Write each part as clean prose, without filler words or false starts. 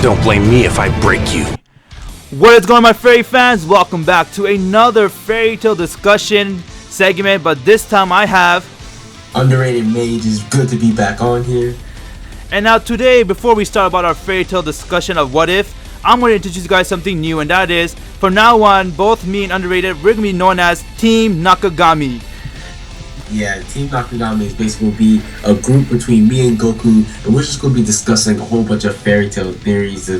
Don't blame me if I break you. What is going on, my fairy fans? Welcome back to another fairy tale discussion segment, but this time I have Underrated Mage. Is good to be back on here. And now today, before we start about our fairy tale discussion of what if, I'm going to introduce you guys something new, and that is, from now on, both me and Underrated, we're going to be known as Team Nakagami. Yeah, Team Nakagami is basically going to be a group between me and Goku, and we're just going to be discussing a whole bunch of fairy tale theories,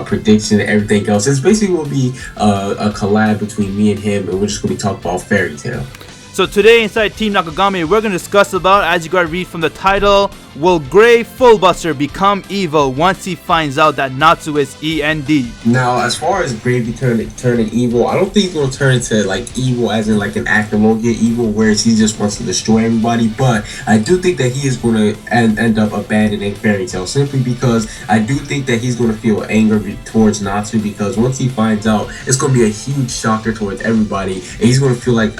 prediction, and everything else. It's basically going to be a collab between me and him, and we're just going to be talking about fairy tale. So today inside Team Nakagami, we're going to discuss about, as you got to read from the title, will Gray Fullbuster become evil once he finds out that Natsu is END? Now, as far as Gray turning evil, I don't think he's going to turn into like evil as in like an Actologia evil, whereas he just wants to destroy everybody. But I do think that he is going to end up abandoning Fairy Tail, simply because I do think that he's going to feel anger towards Natsu, because once he finds out, it's going to be a huge shocker towards everybody, and he's going to feel like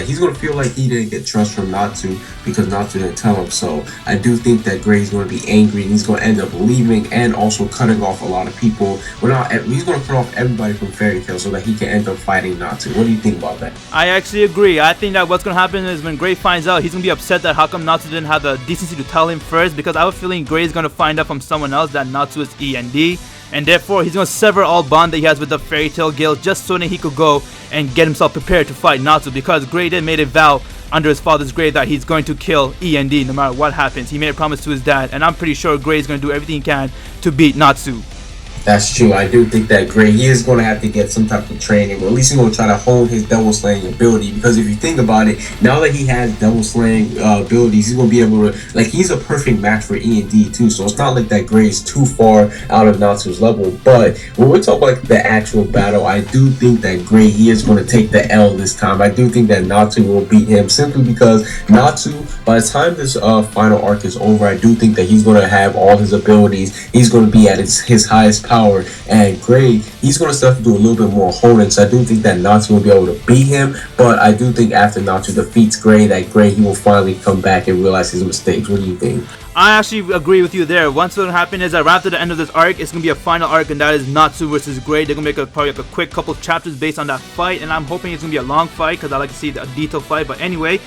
he's going to feel like he didn't get trust from Natsu because Natsu didn't tell him. So I do think that Gray's going to be angry, and he's going to end up leaving and also cutting off a lot of people. He's going to cut off everybody from Fairy Tail so that he can end up fighting Natsu. What do you think about that? I actually agree. I think that what's going to happen is when Gray finds out, he's going to be upset that how come Natsu didn't have the decency to tell him first, because I have a feeling Gray's going to find out from someone else that Natsu is END, and therefore he's going to sever all bond that he has with the Fairy Tail Guild just so that he could go and get himself prepared to fight Natsu, because Gray did made a vow under his father's grave that he's going to kill END no matter what happens. He made a promise to his dad, and I'm pretty sure Gray is going to do everything he can to beat Natsu. That's true. I do think that Gray, he is going to have to get some type of training, or at least he's going to try to hone his devil slaying ability, because if you think about it, now that he has devil slaying abilities, he's going to be able to, like, he's a perfect match for END too, so it's not like that Gray is too far out of Natsu's level. But when we're talking about the actual battle, I do think that Gray, he is going to take the L this time. I do think that Natsu will beat him, simply because Natsu, by the time this final arc is over, I do think that he's going to have all his abilities. He's going to be at his highest power. And Gray, he's going to start to do a little bit more holding, so I do think that Natsu will be able to beat him. But I do think after Natsu defeats Gray, that Gray, he will finally come back and realize his mistakes. What do you think? I actually agree with you there. What's going to happen is that right after the end of this arc, it's going to be a final arc, and that is Natsu versus Gray. They're going to make probably like a quick couple chapters based on that fight, and I'm hoping it's going to be a long fight because I like to see a detailed fight. But anyway,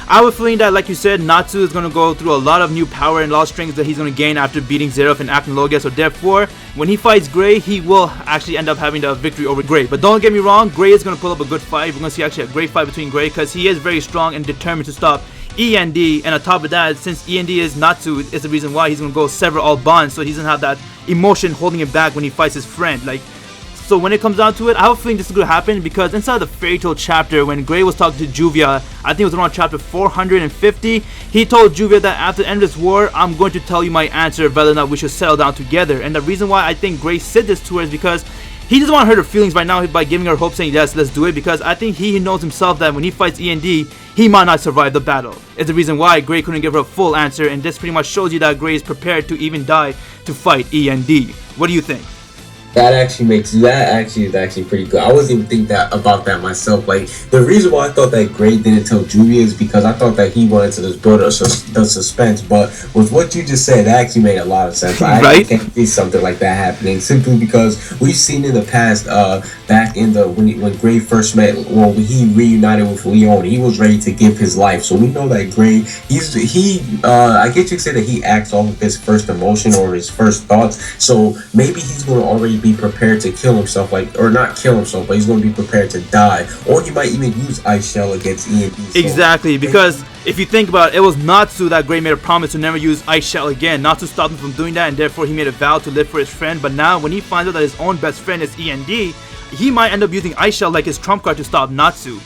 I have a feeling that, like you said, Natsu is going to go through a lot of new power and a lot of strengths that he's going to gain after beating Zeref and Actologia. So therefore, when he fights Gray, he will actually end up having the victory over Gray. But don't get me wrong, Gray is going to pull up a good fight. We're going to see actually a great fight between Gray, because he is very strong and determined to stop END, and on top of that, since END is Natsu, is the reason why he's gonna go sever all bonds, so he doesn't have that emotion holding him back when he fights his friend. So when it comes down to it, I have a feeling this is gonna happen, because inside the Fairy Tail chapter, when Gray was talking to Juvia, I think it was around chapter 450, he told Juvia that after the end of this war, I'm going to tell you my answer whether or not we should settle down together. And the reason why I think Gray said this to her is because he doesn't want to hurt her feelings right now by giving her hope, saying yes, let's do it, because I think he knows himself that when he fights END, he might not survive the battle. It's the reason why Gray couldn't give her a full answer, and this pretty much shows you that Gray is prepared to even die to fight END. What do you think? That is actually pretty good. I wasn't even thinking about that myself. Like, the reason why I thought that Gray didn't tell Juvia is because I thought that he wanted to just build the suspense. But with what you just said, that actually made a lot of sense. I can't see something like that happening, simply because we've seen in the past, back in when Gray first met, when he reunited with Leon, he was ready to give his life. So we know that Gray, I guess you could say that he acts off of his first emotion or his first thoughts. So maybe he's going to already be prepared to kill himself, or not kill himself, but he's going to be prepared to die, or he might even use Ice Shell against END. Exactly, because if you think about it, it was Natsu that Gray made a promise to never use Ice Shell again. Natsu stopped him from doing that, and therefore he made a vow to live for his friend. But now when he finds out that his own best friend is END, he might end up using Ice Shell like his trump card to stop Natsu.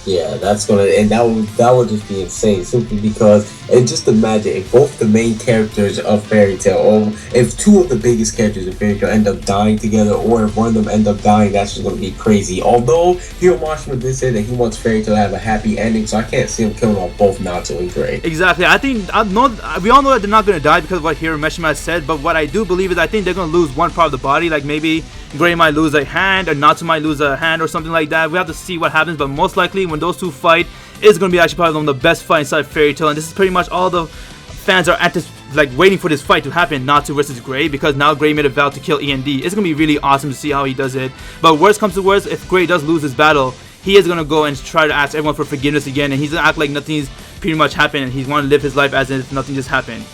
Yeah, that would just be insane, simply because, and just imagine if both the main characters of Fairy Tail, or if two of the biggest characters of Fairy Tail end up dying together, or if one of them end up dying, that's just going to be crazy. Although Hiro Mashima did say that he wants Fairy Tail to have a happy ending, so I can't see him killing off both Natsu and Gray. Exactly. We all know that they're not going to die because of what Hiro Mashima has said, but what I do believe is I think they're going to lose one part of the body, like maybe Gray might lose a hand, or Natsu might lose a hand, or something like that. We have to see what happens, but most likely when those two fight, it's going to be actually probably one of the best fights inside Fairy Tail, and this is pretty much all the fans are like waiting for this fight to happen, Natsu versus Gray, because now Gray made a vow to kill END. It's gonna be really awesome to see how he does it. But worst comes to worst, if Gray does lose this battle, he is gonna go and try to ask everyone for forgiveness again, and he's gonna act like nothing's pretty much happened, and he's gonna live his life as if nothing just happened.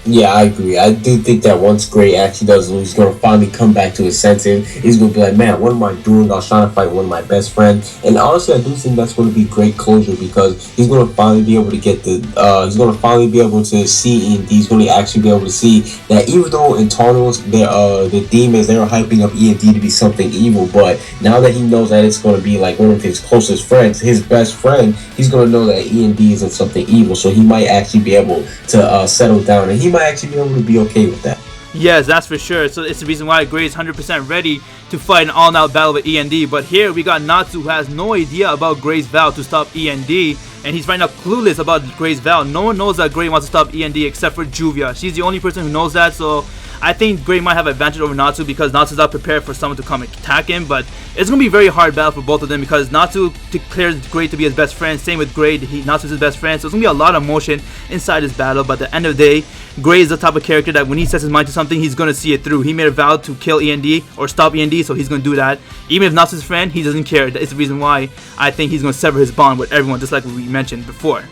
Yeah, I agree. I do think that once Gray actually does lose, he's going to finally come back to his senses. He's going to be like, man, what am I doing? I was trying to fight one of my best friends. And honestly, I do think that's going to be great closure, because he's going to finally be able to get the, he's going to finally be able to see END. He's going to actually be able to see that even though in Eternals, the demons, they were hyping up END to be something evil, but now that he knows that it's going to be like one of his closest friends, his best friend, he's going to know that END isn't something evil. So he might actually be able to settle down, and he might actually be able to be okay with that. Yes, that's for sure. So it's the reason why Gray is 100% ready to fight an all-out battle with END. But here we got Natsu, who has no idea about Gray's vow to stop END, and he's right now clueless about Gray's vow. No one knows that Gray wants to stop END except for Juvia. She's the only person who knows that, so I think Gray might have advantage over Natsu because Natsu's not prepared for someone to come attack him. But it's going to be a very hard battle for both of them because Natsu declares Gray to be his best friend. Same with Gray, Natsu's his best friend. So it's going to be a lot of emotion inside this battle. But at the end of the day, Gray is the type of character that when he sets his mind to something, he's going to see it through. He made a vow to kill END or stop END, so he's going to do that. Even if Natsu's his friend, he doesn't care. That's the reason why I think he's going to sever his bond with everyone, just like we mentioned before.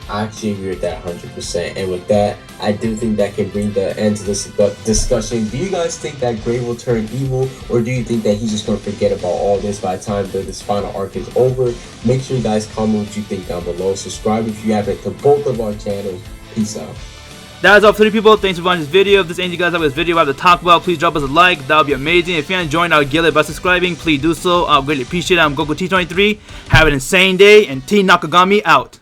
I actually agree with that 100%. And with that, I do think that can bring the end to this discussion. Do you guys think that Gray will turn evil, or do you think that he's just going to forget about all this by the time this final arc is over? Make sure you guys comment what you think down below. Subscribe if you haven't to both of our channels. Peace out. That is all for the people. Thanks for watching this video. If there's anything you guys like this video I have to talk about, please drop us a like. That would be amazing. If you're enjoying our Gillet by subscribing, please do so. I'll greatly appreciate it. I'm Goku T23. Have an insane day, and T Nakagami out.